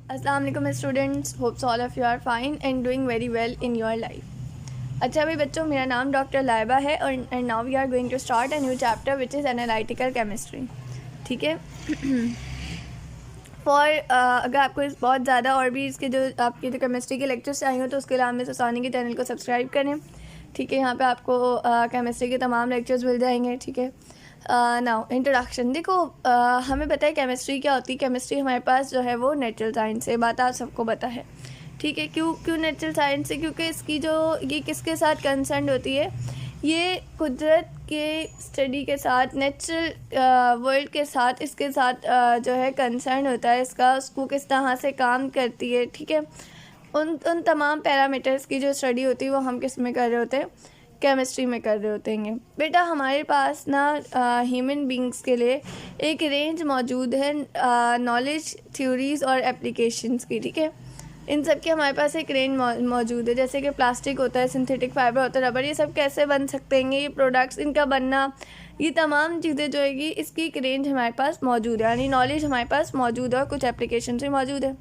अस्सलाम वालेकुम students, hopes all of you are fine and doing very well in your life. अच्छा भाई बच्चों, मेरा नाम डॉक्टर लाइबा है और and now we are going to start a new chapter which is analytical chemistry. ठीक है। अगर आपको इस बहुत ज़्यादा और भी इसके जो आपके जो केमिस्ट्री के लेक्चर्स चाहिए हो तो उसके लिए आप मेरे सोसानी के चैनल को सब्सक्राइब करें। ठीक है, यहाँ पे आपको केमिस्ट्री के तमाम लेक्चर्स मिल जाएंगे। ठीक है। Now introduction. देखो, हमें पता है केमिस्ट्री क्या होती है। केमिस्ट्री हमारे पास जो है वो नेचुरल साइंस है, बात आप सबको पता है। ठीक है। क्यों नेचुरल साइंस है? क्योंकि इसकी जो ये किसके साथ कंसर्न होती है, ये कुदरत के स्टडी के साथ, नेचुरल वर्ल्ड के साथ, इसके साथ जो है कंसर्न होता है इसका, उसको किस तरह से काम करती है। ठीक है। उन तमाम पैरामीटर्स की जो स्टडी होती है वो हम किस में कर रहे होते हैं, केमिस्ट्री में कर रहे होते हैं। बेटा हमारे पास ना ह्यूमन बींग्स के लिए एक रेंज मौजूद है नॉलेज, थ्योरीज़ और एप्लीकेशंस की। ठीक है। इन सब की हमारे पास एक रेंज मौजूद है, जैसे कि प्लास्टिक होता है, सिंथेटिक फाइबर होता है, रबर, ये सब कैसे बन सकते हैं, ये प्रोडक्ट्स, इनका बनना, ये तमाम चीज़ें जो है इसकी एक रेंज हमारे पास मौजूद है, यानी नॉलेज हमारे पास मौजूद है और कुछ एप्लीकेशन भी मौजूद है।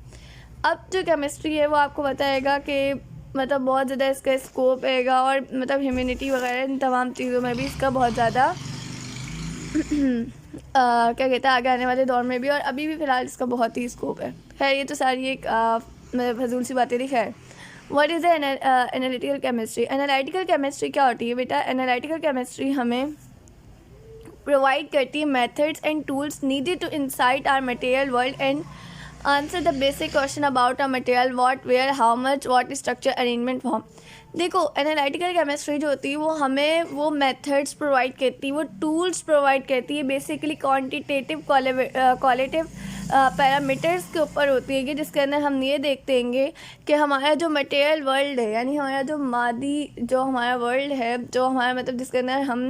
अब जो केमिस्ट्री है वो आपको बताएगा कि मतलब बहुत ज़्यादा इसका स्कोप रहेगा और मतलब ह्यूमैनिटी वगैरह इन तमाम चीज़ों में भी इसका बहुत ज़्यादा क्या कहता है आगे आने वाले दौर में भी, और अभी भी फ़िलहाल इसका बहुत ही स्कोप है। खैर ये तो सारी एक फजूल सी बातें थी। खैर, what is analytical chemistry? Analytical chemistry क्या होती है बेटा? एनालिटिकल केमिस्ट्री हमें प्रोवाइड करती है methods and tools needed to insight our material world and answer the basic question about a material, what, where, how much, what structure, arrangement, form. देखो, analytical chemistry जो होती है वो हमें वो मेथड्स प्रोवाइड करती है, वो टूल्स प्रोवाइड करती है, बेसिकली क्वांटिटेटिव, क्वालिटेटिव पैरामीटर्स के ऊपर होती है कि जिसके अंदर हम ये देखते हैं कि हमारा जो मटेरियल वर्ल्ड है, यानी हमारा जो मादी जो हमारा वर्ल्ड है, जो हमारा मतलब जिसके अंदर हम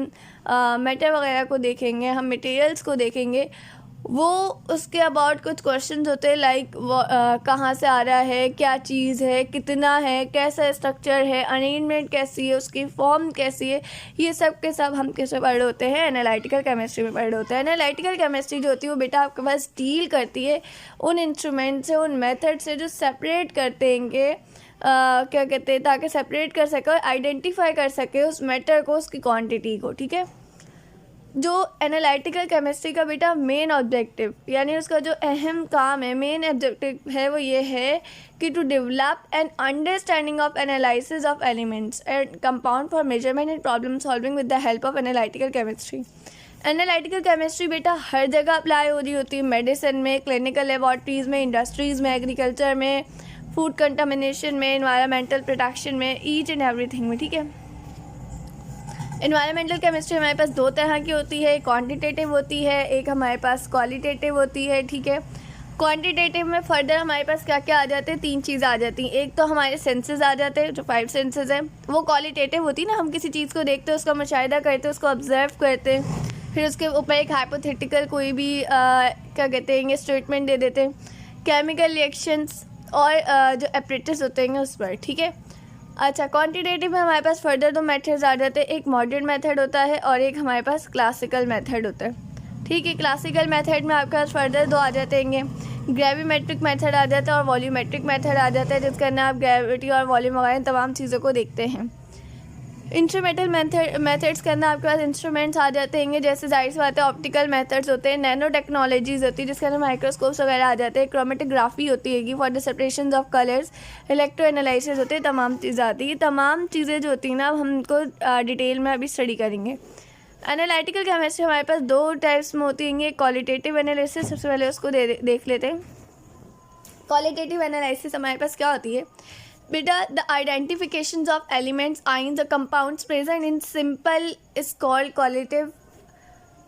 मैटर वगैरह को देखेंगे, हम मटेरियल्स को देखेंगे, वो उसके अबाउट कुछ क्वेश्चंस होते हैं लाइक कहाँ से आ रहा है, क्या चीज़ है, कितना है, कैसा स्ट्रक्चर है, अरेंजमेंट कैसी है, उसकी फॉर्म कैसी है, ये सब के सब हम किस में पढ़ रहे होते हैं? एनालिटिकल केमिस्ट्री में पढ़ रहे होते हैं। एनालिटिकल केमिस्ट्री जो होती है वो बेटा आपके पास डील करती है उन इंस्ट्रूमेंट से, उन मेथड से जो सेपरेट करते हैं क्या कहते हैं, ताकि सेपरेट कर सके और आइडेंटिफाई कर सके उस मैटर को, उसकी क्वान्टिटी को। ठीक है। जो एनालिटिकल केमिस्ट्री का बेटा मेन ऑब्जेक्टिव, यानी उसका जो अहम काम है, मेन ऑब्जेक्टिव है, वो ये है कि to develop an understanding of analysis of elements and compound for measurement and problem solving with the help of analytical chemistry. Analytical chemistry बेटा हर जगह अप्लाई हो रही होती है, मेडिसिन में, क्लिनिकल लेबॉर्ट्रीज़ में, इंडस्ट्रीज़ में, एग्रीकल्चर में, फूड कंटामिनेशन में, एनवायरमेंटल प्रोटेक्शन में, ईच एंड एवरीथिंग में। ठीक है। इन्वायरमेंटल केमिस्ट्री हमारे पास दो तरह की होती है, क्वांटिटेटिव होती है, एक हमारे पास क्वालिटेटिव होती है। ठीक है। क्वांटिटेटिव में फर्दर हमारे पास क्या क्या आ जाते हैं? तीन चीज़ आ जाती हैं। एक तो हमारे सेंसेस आ जाते हैं, जो 5 सेंसेस हैं। वो क्वालिटेटिव होती है ना, हम किसी चीज़ को देखते हैं, उसका मुशाहिदा करते हैं, उसको ऑब्जर्व करते हैं, फिर उसके ऊपर एक हाइपोथेटिकल कोई भी क्या कहते हैं स्टेटमेंट दे देते हैं, केमिकल रिएक्शंस और जो एपरेटस होते हैं उस पर। ठीक है। अच्छा, क्वांटिटेटिव में हमारे पास फर्दर दो मेथड्स आ जाते हैं, एक मॉडर्न मेथड होता है और एक हमारे पास क्लासिकल मेथड होता है। ठीक है। क्लासिकल मेथड में आपके पास फर्दर दो आ जाते हैं, ग्रेविमेट्रिक मेथड आ जाता है और वॉल्यूमेट्रिक मेथड आ जाता है, जिसके अंदर आप ग्रेविटी और वॉल्यूम वगैरह तमाम चीज़ों को देखते हैं। इंस्ट्रूमेंटल मेथड्स के अंदर आपके पास इंस्ट्रूमेंट्स आ जाते हैं, जैसे जाहिर सी बात है ऑप्टिकल मेथड्स होते हैं, नैनो टेक्नोलॉजीज़ होती है जिसके अंदर माइक्रोस्कोप्स वगैरह आ जाते हैं, क्रोमेटोग्राफी होती है for the separation of colours, electro analysis होते हैं, तमाम चीज़ें आती हैं। तमाम चीज़ें जो होती हैं ना, हम उनको डिटेल में अभी स्टडी करेंगे। एनालिटिकल केमिस्ट्री हमारे पास दो टाइप्स में होती है, क्वालिटेटिव एनालिसिस, सबसे पहले उसको देख लेते हैं। क्वालिटेटिव एनालिसिस हमारे पास क्या होती है बेटा? The identifications of elements, ions, the compounds present in simple is called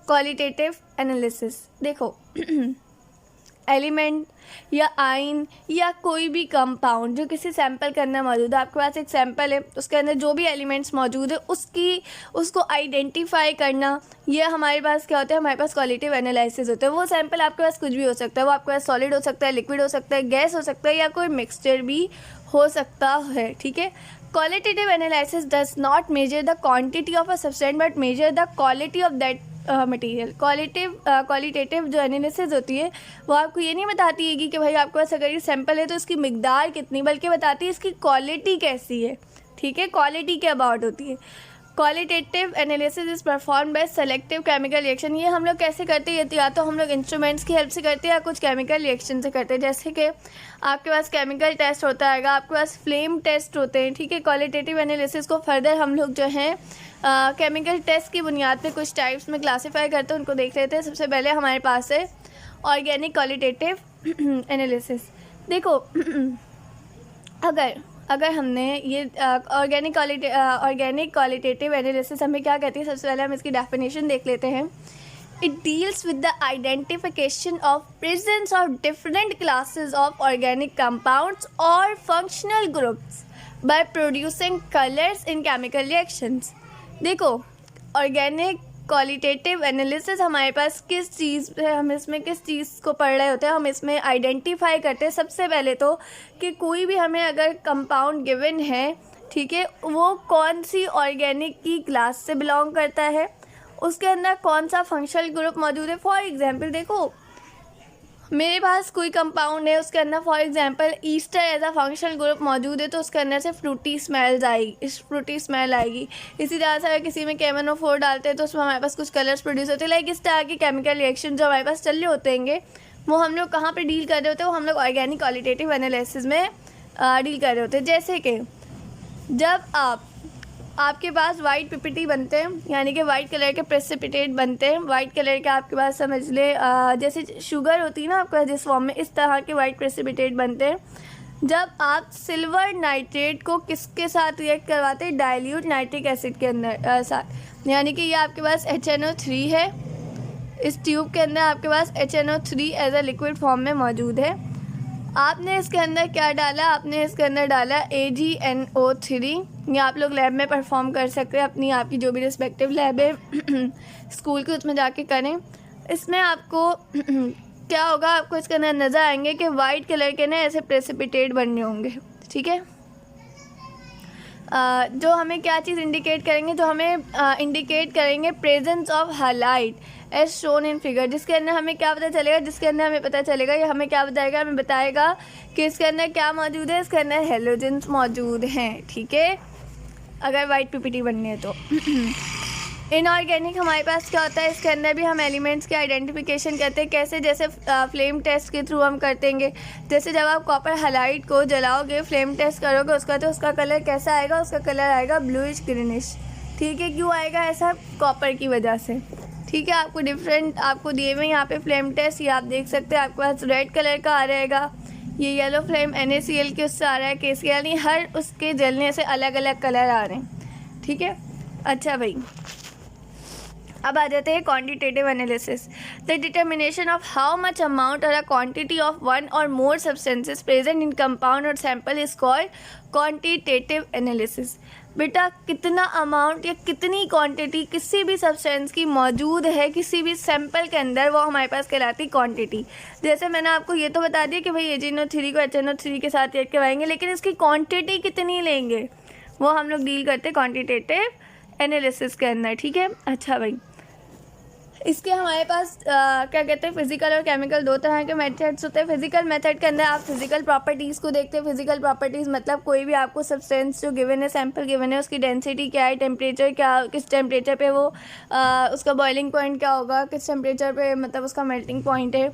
qualitative analysis. देखो एलिमेंट या आयन या कोई भी कंपाउंड जो किसी सैंपल के अंदर मौजूद है, आपके पास एक सैंपल है, उसके अंदर जो भी एलिमेंट्स मौजूद है उसको आइडेंटिफाई करना, ये हमारे पास क्या होता है? हमारे पास क्वालिटेटिव एनालिसिस होता है। वो सैंपल आपके पास कुछ भी हो सकता है, वो आपके पास सॉलिड हो सकता है, लिक्विड हो सकता है, गैस हो सकता है, या कोई मिक्सचर भी हो सकता है। ठीक है। Qualitative analysis does not measure the quantity of a substance but measure the quality of that material. Qualitative जो एनालिसिस होती है वो आपको ये नहीं बताती है कि भाई आपके पास अगर ये सैम्पल है तो इसकी मिकदार कितनी, बल्कि बताती है इसकी क्वालिटी कैसी है. ठीक है, क्वालिटी के अबाउट होती है. Qualitative analysis is perform by selective chemical reaction. ये हम लोग कैसे करते हैं, या तो हम लोग इंस्ट्रूमेंट्स की हेल्प से करते हैं या कुछ केमिकल रिएक्शन से करते हैं. जैसे कि आपके पास केमिकल टेस्ट होता है, आपके पास फ्लेम टेस्ट होते हैं. ठीक है, क्वालिटेटिव एनालिसिस को फर्दर हम लोग जो हैं केमिकल टेस्ट की बुनियाद पे कुछ टाइप्स में क्लासीफाई करते हैं, उनको देख लेते हैं. सबसे पहले हमारे पास है ऑर्गेनिक क्वालिटेटिव एनालिसिस. देखो अगर हमने ये ऑर्गेनिक क्वालिटेटिव एनालिसिस हमें क्या कहती है, सबसे पहले हम इसकी डेफिनेशन देख लेते हैं. It deals with the identification of presence of different classes of organic compounds और functional groups by producing colours in chemical reactions. देखो ऑर्गेनिक क्वालिटेटिव एनालिसिस हमारे पास किस चीज़ है, हम इसमें किस चीज़ को पढ़ रहे होते हैं, हम इसमें आइडेंटिफाई करते हैं सबसे पहले तो कि कोई भी हमें अगर कंपाउंड गिवन है, ठीक है, वो कौन सी ऑर्गेनिक की क्लास से बिलोंग करता है, उसके अंदर कौन सा फंक्शनल ग्रुप मौजूद है. फॉर एग्जांपल देखो मेरे पास कोई कंपाउंड है, उसके अंदर for example ester as a functional group मौजूद है, तो उसके अंदर से फ्रूटी स्मेल आएगी. इसी तरह से अगर किसी में KMnO4 डालते हैं तो उसमें हमारे पास कुछ कलर्स प्रोड्यूस होते हैं. लाइक इस तरह के केमिकल रिएक्शन जो हमारे पास चल रहे होते हैं वो हम लोग कहाँ पे डील कर रहे होते हैं, वो हम लोग ऑर्गेनिक क्वालिटेटिव एनालिसिस में डील कर रहे होते हैं. जैसे कि जब आपके पास वाइट PPT बनते हैं, यानी कि वाइट कलर के प्रेसिपिटेट बनते हैं. वाइट कलर के आपके पास समझ ले जैसे शुगर होती है ना आपका जिस फॉर्म में, इस तरह के वाइट प्रेसिपिटेट बनते हैं. जब आप सिल्वर नाइट्रेट को किसके साथ रिएक्ट करवाते हैं, डाइल्यूट नाइट्रिक एसिड के अंदर साथ, यानी कि ये आपके पास HNO3 है. इस ट्यूब के अंदर आपके पास HNO3 as a liquid form में मौजूद है. आपने इसके अंदर क्या डाला, आपने इसके अंदर डाला AgNO3. ये आप लोग लैब में परफॉर्म कर सकते हैं, अपनी आपकी जो भी रिस्पेक्टिव लैब है स्कूल के उसमें जाके करें. इसमें आपको क्या होगा, आपको इसके अंदर नज़र आएंगे कि वाइट कलर के ना ऐसे प्रेसिपिटेट बनने होंगे. ठीक है, जो हमें क्या चीज़ इंडिकेट करेंगे, जो हमें इंडिकेट करेंगे presence of highlight as shown in figure. जिसके अंदर हमें क्या पता चलेगा, जिसके अंदर हमें पता चलेगा, ये हमें क्या बताएगा, हमें बताएगा कि इसके अंदर क्या मौजूद है, इसके अंदर हेलोजेंस मौजूद हैं. ठीक है, अगर वाइट PPT बननी है तो. इनऑर्गेनिक हमारे पास क्या होता है, इसके अंदर भी हम एलिमेंट्स की आइडेंटिफिकेशन करते हैं. कैसे, जैसे फ्लेम टेस्ट के थ्रू हम करतेंगे. जैसे जब आप कॉपर हाइलाइट को जलाओगे, फ्लेम टेस्ट करोगे उसका, तो उसका कलर कैसा आएगा, उसका कलर आएगा ब्लूइश ग्रीनिश. ठीक है, क्यों आएगा ऐसा, कॉपर की वजह से. ठीक है, आपको डिफरेंट आपको दिए हुए यहाँ पे फ्लेम टेस्ट, ये आप देख सकते हैं. आपके पास रेड कलर का आ रहेगा, ये येलो फ्लेम NaCl के उससे आ रहा है, KCl, यानी हर उसके जलने से अलग अलग कलर आ रहे हैं. ठीक है, अच्छा भाई अब आ जाते हैं quantitative analysis. The determination of how much amount or a quantity of one or more substances present in compound or sample is called quantitative analysis. बेटा कितना अमाउंट या कितनी क्वांटिटी किसी भी सब्सटेंस की मौजूद है किसी भी सैंपल के अंदर, वो हमारे पास कहलाती क्वांटिटी. जैसे मैंने आपको ये तो बता दिया कि भाई AgNO3 को HNO3 के साथ ऐड करवाएंगे, लेकिन इसकी क्वांटिटी कितनी लेंगे वो हम लोग डील करते हैं क्वांटिटेटिव एनालिसिस के अंदर. ठीक है, अच्छा भाई इसके हमारे पास क्या कहते हैं, फिजिकल और केमिकल दो तरह के मेथड्स होते हैं. फिजिकल मेथड के अंदर आप फिजिकल प्रॉपर्टीज़ को देखते हैं. फिजिकल प्रॉपर्टीज़ मतलब कोई भी आपको सब्सटेंस जो गिवन है, सैंपल गिवन है, उसकी डेंसिटी क्या है, टेम्परेचर क्या, किस टेम्परेचर पे वो उसका बॉइलिंग पॉइंट क्या होगा, किस टेम्परेचर पे मतलब उसका मेल्टिंग पॉइंट है,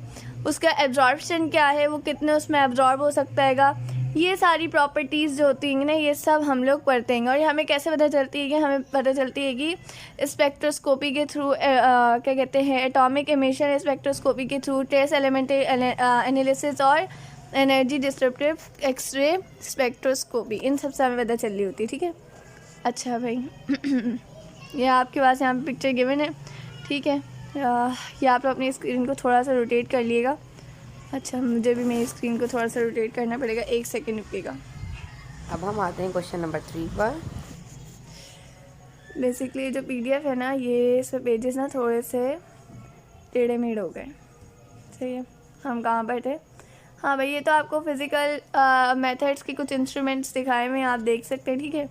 उसका एब्जॉर्प्शन क्या है, वो कितने उसमें एब्जॉर्ब हो सकता है. ये सारी प्रॉपर्टीज़ जो होती हैं ना, ये सब हम लोग पढ़ते हैं. और ये हमें कैसे पता चलती है, कि हमें पता चलती है कि स्पेक्ट्रोस्कोपी के थ्रू, क्या कहते हैं, एटॉमिक एमिशन स्पेक्ट्रोस्कोपी के थ्रू, ट्रेस एलिमेंट एनालिसिस और एनर्जी डिस्ट्रिब्यूटिव एक्सरे स्पेक्ट्रोस्कोपी, इन सब से हमें पता चल रही होती है. ठीक है, अच्छा भाई ये आपके पास यहाँ पे पिक्चर गिवन है. ठीक है, ये आप अपनी स्क्रीन को थोड़ा सा रोटेट कर लिएगा. अच्छा, मुझे भी मेरी स्क्रीन को थोड़ा सा रोटेट करना पड़ेगा, 1 सेकेंड रुकेगा. अब हम आते हैं क्वेश्चन नंबर 3 पर. बेसिकली जो PDF है ना, ये सब पेजेस ना थोड़े से टेढ़े मेढ़ हो गए. सही है, हम कहाँ पर थे, हाँ भाई, ये तो आपको फिज़िकल मेथड्स के कुछ इंस्ट्रूमेंट्स दिखाए हुए हैं, आप देख सकते हैं, ठीक है।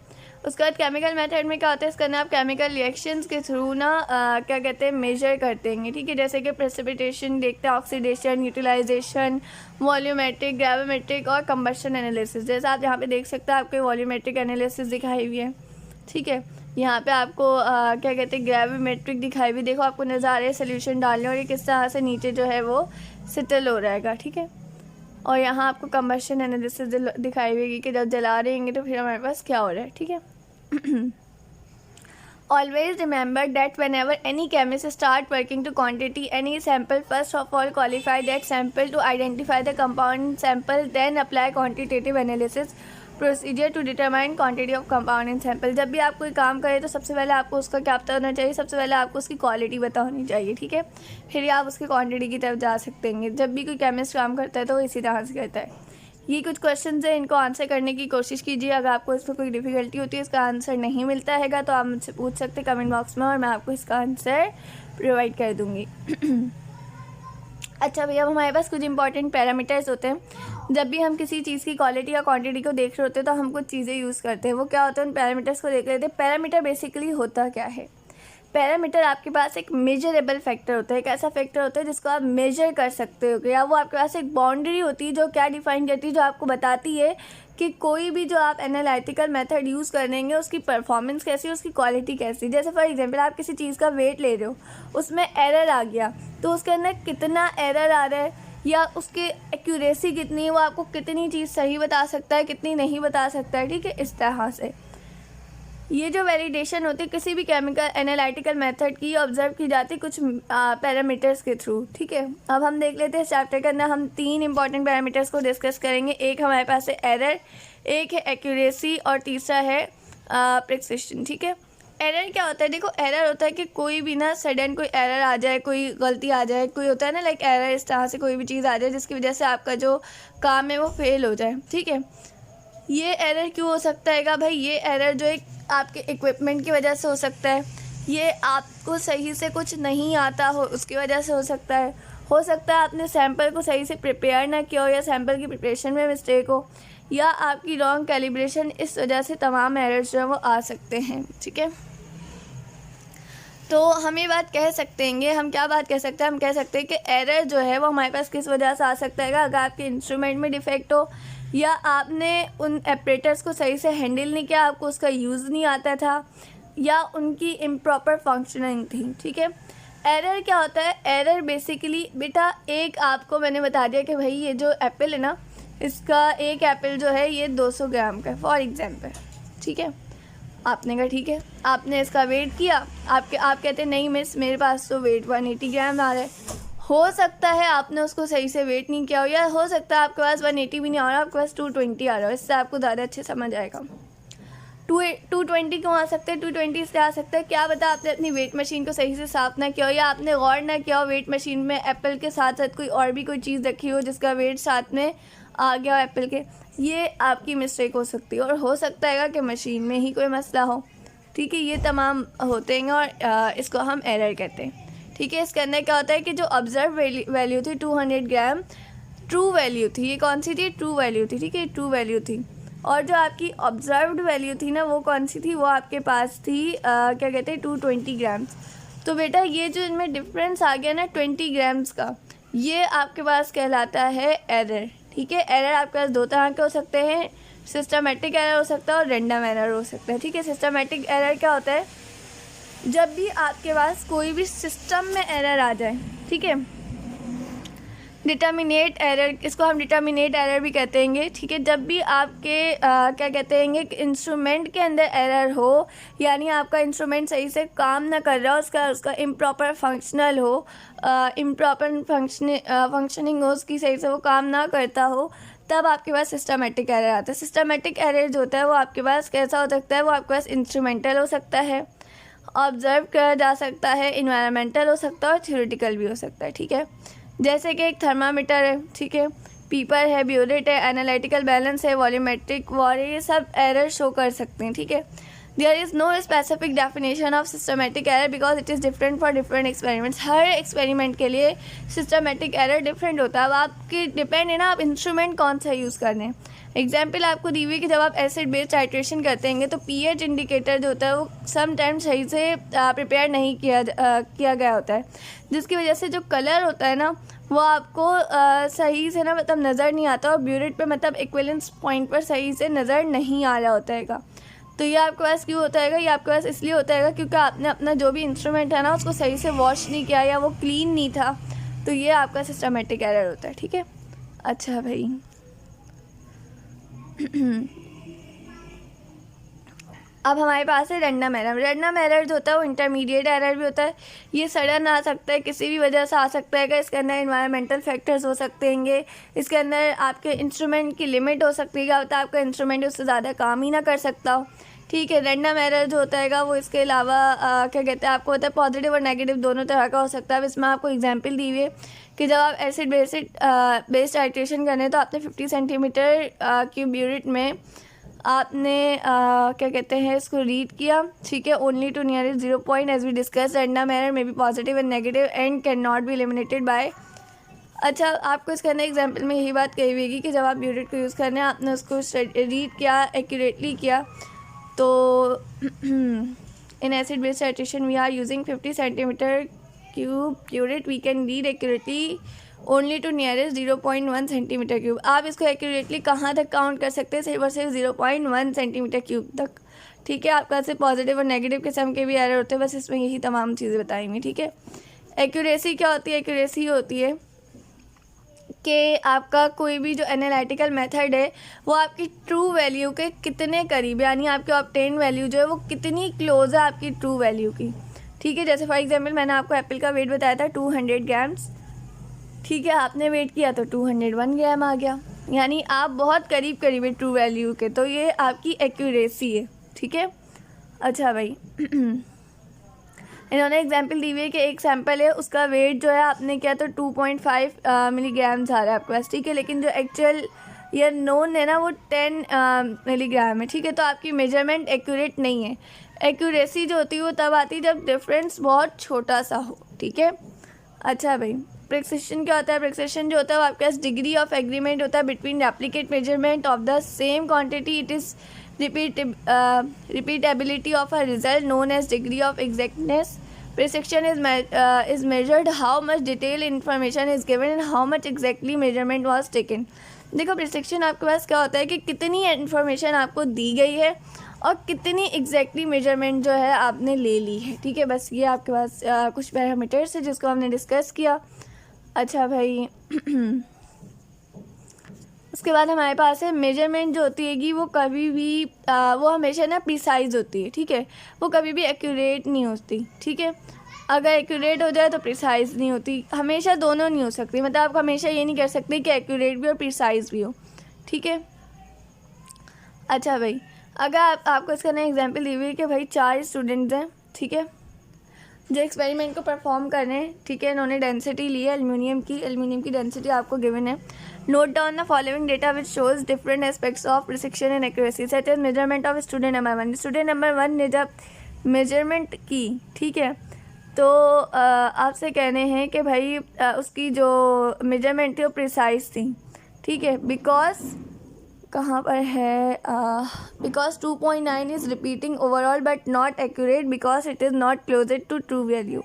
उसके बाद केमिकल मेथड में क्या होता है, इसका ना आप केमिकल रिएक्शंस के थ्रू ना क्या कहते हैं मेजर करते हैं, ठीक है। जैसे कि प्रेसिपिटेशन देखते हैं, ऑक्सीडेशन, यूटिलाइजेशन, वॉल्यूमेट्रिक, ग्रेविमेट्रिक और कंबशन एनालिसिस। जैसे आप यहाँ पे देख सकते हैं, आपको वॉल्यूमेट्रिक एनालिसिस दिखाई हुई है, ठीक है। यहाँ पे आपको क्या कहते हैं ग्रेविमेट्रिक दिखाई हुई, देखो आपको नज़र आ रहा है सोल्यूशन डालने और ये किस तरह से नीचे जो है वो सेटल हो रहेगा, ठीक है। और यहाँ आपको कंबशन एनालिसिस दिखाई हुई कि जब जला रहे हैं तो फिर हमारे पास क्या हो रहा है, ठीक है। Always remember that whenever any chemist start working to quantity any sample, first of all qualify that sample to identify the compound sample, then apply quantitative analysis procedure to determine quantity of compound in sample। जब भी आप कोई काम करें तो सबसे पहले आपको उसका क्या पता होना चाहिए, सबसे पहले आपको उसकी क्वालिटी पता होनी चाहिए, ठीक है। फिर ही आप उसकी क्वांटिटी की तरफ जा सकते हैं। जब भी कोई केमिस्ट काम करता है तो वो इसी तरह से करता है। ये कुछ क्वेश्चंस हैं, इनको आंसर करने की कोशिश कीजिए। अगर आपको इसमें कोई डिफ़िकल्टी होती है, इसका आंसर नहीं मिलता हैगा तो आप मुझसे पूछ सकते हैं कमेंट बॉक्स में और मैं आपको इसका आंसर प्रोवाइड कर दूँगी। अच्छा भैया, अब हमारे पास कुछ इंपॉर्टेंट पैरामीटर्स होते हैं। जब भी हम किसी चीज़ की क्वालिटी या क्वांटिटी को देख रहे होते हैं तो हम कुछ चीज़ें यूज़ करते हैं। वो क्या होता है, उन पैरामीटर्स को देख लेते हैं। पैरामीटर बेसिकली होता क्या है? पैरामीटर आपके पास एक मेजरेबल फैक्टर होता है, एक ऐसा फैक्टर होता है जिसको आप मेजर कर सकते हो, या वो आपके पास एक बाउंड्री होती है जो क्या डिफाइन करती है, जो आपको बताती है कि कोई भी जो आप एनालिटिकल मेथड यूज़ करेंगे उसकी परफॉर्मेंस कैसी है, उसकी क्वालिटी कैसी। जैसे फॉर एग्जांपल आप किसी चीज़ का वेट ले रहे हो, उसमें एरर आ गया तो उसके अंदर कितना एरर आ रहा है या उसकी एक्यूरेसी कितनी है, वो आपको कितनी चीज़ सही बता सकता है, कितनी नहीं बता सकता है, ठीक है। इस तरह से ये जो वैलिडेशन होती है किसी भी केमिकल एनालिटिकल मेथड की, ऑब्जर्व की जाती है कुछ पैरामीटर्स के थ्रू, ठीक है। अब हम देख लेते हैं इस चैप्टर के अंदर हम 3 इंपॉर्टेंट पैरामीटर्स को डिस्कस करेंगे। एक हमारे पास है एरर, एक है एक्यूरेसी और तीसरा है प्रिसिशन, ठीक है। एरर क्या होता है? देखो, एरर होता है कि कोई भी ना सडन कोई एरर आ जाए, कोई गलती आ जाए, कोई होता है ना लाइक एरर इस तरह से कोई भी चीज़ आ जाए जिसकी वजह से आपका जो काम है वो फेल हो जाए, ठीक है। ये एरर क्यों हो सकता है भाई? ये एरर जो एक आपके इक्विपमेंट की वजह से हो सकता है, ये आपको सही से कुछ नहीं आता हो उसकी वजह से हो सकता है आपने सैंपल को सही से प्रिपेयर ना किया हो या सैंपल की प्रिपरेशन में मिस्टेक हो, या आपकी रॉन्ग कैलिब्रेशन, इस वजह से तमाम एरर्स जो है वो आ सकते हैं, ठीक है। तो हम ये बात कह सकते हैं, हम क्या बात कह सकते हैं, हम कह सकते हैं कि एरर जो है वो हमारे पास किस वजह से आ सकता है, अगर आपके इंस्ट्रूमेंट में डिफेक्ट हो या आपने उन ऑपरेटर्स को सही से हैंडल नहीं किया, आपको उसका यूज़ नहीं आता था, या उनकी इम्प्रॉपर फंक्शनिंग थी, ठीक है। एरर क्या होता है? एरर बेसिकली बेटा एक आपको मैंने बता दिया कि भाई ये जो एप्पल है ना, इसका एक एप्पल जो है ये 200 ग्राम का है फॉर एग्जांपल, ठीक है। आपने कहा ठीक है, आपने इसका वेट किया, आप कहते हैं नहीं मिस मेरे पास तो वेट 180 ग्राम आ रहा है। हो सकता है आपने उसको सही से वेट नहीं किया हो, या हो सकता है आपके पास 180 भी नहीं आ रहा, आपके पास 220 आ रहा है। इससे आपको ज़्यादा अच्छे समझ आएगा। 220 क्यों आ सकते हैं? 220 इसलिए आ सकता है, क्या पता आपने अपनी वेट मशीन को सही से साफ़ ना किया हो, या आपने गौर ना किया हो वेट मशीन में एप्पल के साथ साथ कोई और भी कोई चीज़ रखी हो जिसका वेट साथ में आ गया हो एप्पल के। ये आपकी मिस्टेक हो सकती है, और हो सकता है कि मशीन में ही कोई मसला हो, ठीक है। ये तमाम होते हैं और इसको हम एरर कहते हैं, ठीक है। इसके अंदर क्या होता है कि जो ऑब्जर्व वैल्यू थी 200 ग्राम ट्रू वैल्यू थी। ये कौन सी थी? ट्रू वैल्यू थी, ठीक है, ट्रू वैल्यू थी। और जो आपकी ऑब्जर्व्ड वैल्यू थी ना वो कौन सी थी? वो आपके पास थी क्या कहते हैं 220 ग्राम्स। तो बेटा ये जो इनमें डिफरेंस आ गया ना 20 ग्राम्स का, ये आपके पास कहलाता है एरर, ठीक है। एरर आपके पास 2 तरह के हो सकते हैं, सिस्टमेटिक एरर हो सकता है और रैंडम एरर हो सकता है, ठीक है। सिस्टमेटिक एरर क्या होता है? जब भी आपके पास कोई भी सिस्टम में एरर आ जाए, ठीक है। डिटर्मिनेट एरर, इसको हम डिटर्मिनेट एरर भी कहते हैं, ठीक है। जब भी आपके क्या कहते हैं इंस्ट्रूमेंट के अंदर एरर हो, यानी आपका इंस्ट्रूमेंट सही से काम ना कर रहा हो, उसका इम्प्रॉपर फंक्शनल हो, इम्प्रॉपर फंक्शनिंग हो, उसकी सही से वो काम ना करता हो, तब आपके पास सिस्टमेटिक एरर आता है। सिस्टमेटिक एरर जो होता है वो आपके पास कैसा हो सकता है? वो आपके पास इंस्ट्रूमेंटल हो सकता है, ऑब्जर्व किया जा सकता है, इन्वायरमेंटल हो सकता है और थ्योरेटिकल भी हो सकता है, ठीक है। जैसे कि एक थर्मामीटर है, ठीक है, पीपर है, ब्यूरेट है, एनालिटिकल बैलेंस है, वॉल्यूमेट्रिक वॉर है, ये सब एरर शो कर सकते हैं, ठीक है। There is no specific definition of systematic error because it is different for different experiments. हर एक्सपेरिमेंट के लिए सिस्टमेटिक एरर डिफरेंट होता है। अब आपकी डिपेंड है ना आप इंस्ट्रूमेंट कौन सा यूज़ कर रहे हैं। एग्जाम्पल आपको दी हुई कि जब आप एसिड बेस टाइट्रेशन करते हैं तो पीएच इंडिकेटर जो होता है वो समटाइम्स सही से प्रिपेयर नहीं किया गया होता है, जिसकी वजह से जो कलर होता है ना वो आपको सही से ना मतलब नज़र नहीं आता और ब्यूरेट पे मतलब इक्विवेलेंस पॉइंट पर सही से नज़र नहीं आ रहा होता है। तो ये आपके पास क्यों होता है? ये आपके पास इसलिए होता है क्योंकि आपने अपना जो भी इंस्ट्रूमेंट है ना उसको सही से वॉश नहीं किया या वो क्लीन नहीं था, तो ये आपका सिस्टमेटिक एरर होता है। ठीक है, अच्छा भाई अब हमारे पास है रैंडम एरर। रैंडम एरर जो होता है वो इंटरमीडिएट एरर भी होता है। ये सडन आ सकता है, किसी भी वजह से आ सकता है। इसके अंदर इन्वायरमेंटल फैक्टर्स हो सकते हैं, इसके अंदर आपके इंस्ट्रूमेंट की लिमिट हो सकती है, क्या होता है आपका इंस्ट्रूमेंट उससे ज़्यादा काम ही ना कर सकता हो। ठीक है, रैंडम एरर जो होता है वो इसके अलावा क्या कहते हैं आपको होता है पॉजिटिव और नेगेटिव दोनों तरह का हो सकता है। अब इसमें आपको एग्जाम्पल दी हुई है कि जब आप एसिड बेस टाइट्रेशन करने तो आपने 50 सेंटीमीटर क्यूब ब्यूरेट में आपने क्या कहते हैं इसको रीड किया। ठीक है, only to nearest 0 point as we discuss random error may be positive and negative and can not be eliminated by. अच्छा, आपको इसके अंदर एग्जाम्पल में यही बात कही हुई कि जब आप ब्यूरेट को यूज़ करने आपने उसको रीड किया, एक्यूरेटली किया, तो in acid base titration we are using 50 centimetre cube burette we can read accurately only to nearest 0.1 centimetre cube. आप इसको एक्यूरेटली कहाँ तक काउंट कर सकते हैं? सिर्फ और सिर्फ 0.1 सेंटीमीटर क्यूब तक। ठीक है, आपका से पॉजिटिव और नेगेटिव किस्म के भी एरर होते हैं, बस इसमें यही तमाम चीज़ें बताई हुई। ठीक है, एक्यूरेसी क्या होती है? एक्यूरेसी होती है कि आपका कोई भी जो एनालिटिकल मेथड है वो आपकी ट्रू वैल्यू के कितने करीब, यानी आपकी ऑब्टेन वैल्यू जो है वो कितनी क्लोज है आपकी ट्रू वैल्यू की। ठीक है, जैसे फॉर एग्जांपल मैंने आपको एप्पल का वेट बताया था 200 ग्राम्स। ठीक है, आपने वेट किया तो 201 ग्राम आ गया, यानी आप बहुत करीब करीब है ट्रू वैल्यू के, तो ये आपकी एक्यूरेसी है। ठीक है, अच्छा भाई इन्होंने एग्जांपल दी हुई है कि एक सैंपल है उसका वेट जो है आपने किया तो 2.5 मिलीग्राम्स आ रहा है आपके पास। ठीक है, लेकिन जो एक्चुअल या नोन है ना वो 10 मिलीग्राम है। ठीक है, तो आपकी मेजरमेंट एक्यूरेट नहीं है। एक्यूरेसी जो होती है वो तब आती है जब डिफरेंस बहुत छोटा सा हो। ठीक है, अच्छा भाई प्रिसिशन क्या होता है? प्रिसिशन जो होता है वो आपके पास डिग्री ऑफ एग्रीमेंट होता है between replicate measurement of the same quantity. It is repeatability of a result known as degree of exactness. Precision is measured how much detailed information is given and how much exactly measurement was taken. देखो precision आपके पास क्या होता है कि कितनी information आपको दी गई है और कितनी एग्जैक्टली मेजरमेंट जो है आपने ले ली है। ठीक है, बस ये आपके पास कुछ पैरामीटर्स है जिसको हमने डिस्कस किया। अच्छा भाई उसके बाद हमारे पास है मेजरमेंट जो होती है वो कभी भी वो हमेशा ना प्रिसाइज होती है। ठीक है, वो कभी भी एक्यूरेट नहीं होती। ठीक है, अगर एक्यूरेट हो जाए तो प्रिसाइज नहीं होती, हमेशा दोनों नहीं हो सकती। मतलब आप हमेशा ये नहीं कर सकते कि एक्यूरेट भी और प्रिसाइज भी हो। ठीक है, अच्छा भाई अगर आपको इसका ना एग्जाम्पल दी हुई है कि भाई 4 स्टूडेंट्स हैं। ठीक है, जो एक्सपेरिमेंट को परफॉर्म कर रहे हैं। ठीक है, इन्होंने डेंसिटी ली है एल्यूमिनियम की डेंसिटी आपको गिवन है। Note down the following data which shows different aspects of precision and accuracy such as measurement of student number 1। Student number 1 ने जब मेजरमेंट की, ठीक है, तो आपसे कहने हैं कि भाई उसकी जो मेजरमेंट थी वो प्रिसाइज थी। ठीक है, बिकॉज कहाँ पर है because 2.9 is repeating overall but not accurate because it is not closer to true value.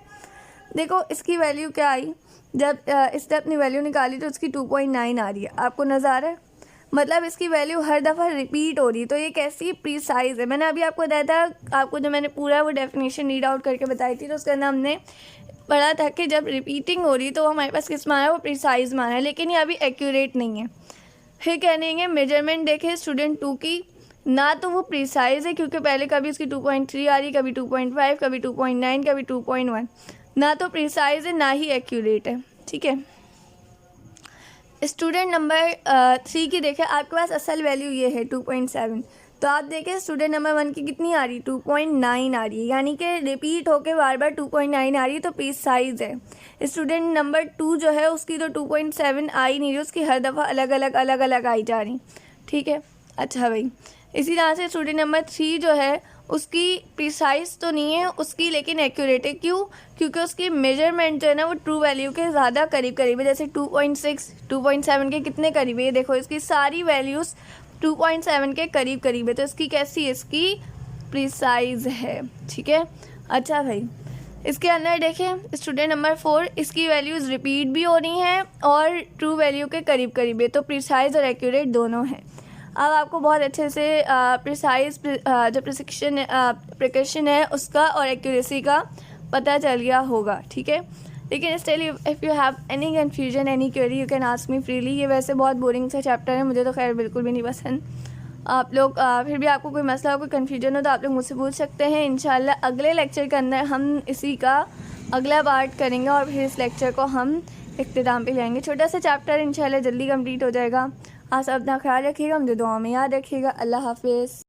देखो इसकी वैल्यू क्या आई, जब इसने अपनी वैल्यू निकाली तो इसकी 2.9 आ रही है, आपको नज़र आ रहा है। मतलब इसकी वैल्यू हर दफ़ा रिपीट हो रही है, तो ये कैसी प्रिसाइज है। मैंने अभी आपको बताया था, आपको जो मैंने पूरा वो डेफिनेशन रीड आउट करके बताई थी, तो उसके अंदर हमने पढ़ा था कि जब रिपीटिंग हो रही है तो हमारे पास किस माना है, वो प्रिसाइज माना है, लेकिन ये अभी एक्यूरेट नहीं है। फिर कहने मेजरमेंट देखें स्टूडेंट 2 की, ना तो वो प्रिसाइज है क्योंकि पहले कभी इसकी 2.3 आ रही, कभी 2.5, कभी 2.9, कभी 2.1, ना तो प्रिसाइज है ना ही एक्यूरेट है। ठीक है, स्टूडेंट नंबर 3 की देखें, आपके पास असल वैल्यू ये है 2.7, तो आप देखें स्टूडेंट नंबर 1 की कितनी आ रही, 2.9 आ रही है, यानी कि रिपीट होके बार बार 2.9 आ रही है, तो प्रिसाइज है। स्टूडेंट नंबर 2 जो है उसकी तो 2.7 आ ही नहीं रही, उसकी हर दफ़ा अलग अलग आई जा रही। ठीक है, अच्छा भाई इसी तरह से स्टूडेंट नंबर 3 जो है उसकी प्रिसाइज तो नहीं है उसकी, लेकिन एक्यूरेट है। क्यों? क्योंकि उसकी मेजरमेंट जो है ना वो ट्रू वैल्यू के ज़्यादा करीब करीब है। जैसे 2.6 2.7 के कितने करीब है, ये देखो इसकी सारी वैल्यूज़ 2.7 के करीब करीब है, तो इसकी कैसी है, इसकी प्रिसाइज है। ठीक है, अच्छा भाई इसके अंदर देखें स्टूडेंट नंबर 4, इसकी वैल्यूज़ रिपीट भी हो रही हैं और ट्रू वैल्यू के करीब करीब है, तो प्रिसाइज और एक्यूरेट दोनों हैं। अब आपको बहुत अच्छे से प्रिसाइज जो प्रिकॉशन है उसका और एक्यूरेसी का पता चल गया होगा। ठीक है, लेकिन still if you have any confusion any query you can ask me freely. ये वैसे बहुत बोरिंग सा चैप्टर है, मुझे तो खैर बिल्कुल भी नहीं पसंद। आप लोग फिर भी आपको कोई मसला हो, कोई कन्फ्यूजन हो तो आप लोग मुझसे पूछ सकते हैं। इंशाल्लाह अगले लेक्चर के अंदर हम इसी का अगला पार्ट करेंगे और फिर इस लेक्चर को हम इख्तिताम पे लाएंगे। छोटा सा चैप्टर इंशाल्लाह जल्दी कंप्लीट हो जाएगा। आप सब अपना ख्याल रखिएगा, मुझे दुआ में याद रखिएगा। अल्लाह हाफिज़।